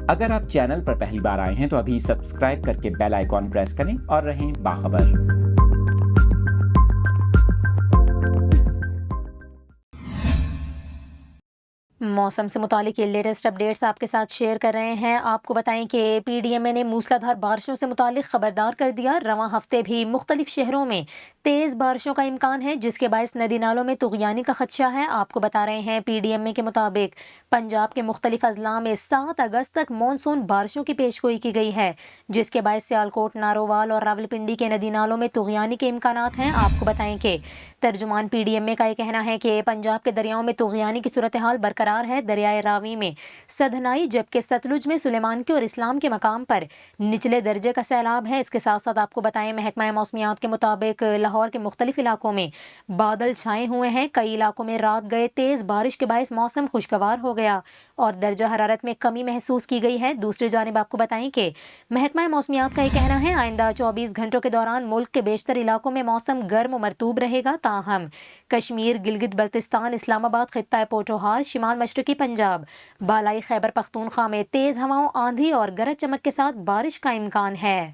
اگر آپ چینل پر پہلی بار آئے ہیں تو ابھی سبسکرائب کر کے بیل آئیکن پریس کریں اور رہیں باخبر۔ موسم سے متعلق یہ لیٹسٹ اپڈیٹس آپ کے ساتھ شیئر کر رہے ہیں۔ آپ کو بتائیں کہ پی ڈی ایم اے نے موسلادھار بارشوں سے متعلق خبردار کر دیا۔ رواں ہفتے بھی مختلف شہروں میں تیز بارشوں کا امکان ہے، جس کے باعث ندی نالوں میں طغیانی کا خدشہ ہے۔ آپ کو بتا رہے ہیں پی ڈی ایم اے کے مطابق پنجاب کے مختلف اضلاع میں 7 اگست تک مانسون بارشوں کی پیشگوئی کی گئی ہے، جس کے باعث سیالکوٹ، نارووال اور راولپنڈی کے ندی نالوں میں طغیانی کے امکانات ہیں۔ آپ کو بتائیں کہ ترجمان پی ڈی ایم اے کا یہ کہنا ہے کہ پنجاب کے دریاؤں میں طغیانی کی صورتحال برقرار ہے۔ دریائے راوی میں سدھنائی، جبکہ ستلج میں سلیمان کے اور اسلام کے مقام پر نچلے درجے کا سیلاب ہے۔ اس کے ساتھ ساتھ آپ کو بتائیں محکمہ موسمیات کے مطابق لاہور کے مختلف علاقوں میں بادل چھائے ہوئے ہیں۔ کئی علاقوں میں رات گئے تیز بارش کے باعث موسم خوشگوار ہو گیا اور درجہ حرارت میں کمی محسوس کی گئی ہے۔ دوسری جانب آپ کو بتائیں کہ محکمہ موسمیات کا یہ کہنا ہے آئندہ 24 گھنٹوں کے دوران ملک کے بیشتر علاقوں میں موسم گرم و مرطوب رہے گا، تاہم کشمیر، گلگت بلتستان، اسلام آباد، خطہ پوٹوہار، شمال مشرقی پنجاب، بالائی خیبر پختونخوا میں تیز ہواؤں، آندھی اور گرج چمک کے ساتھ بارش کا امکان ہے۔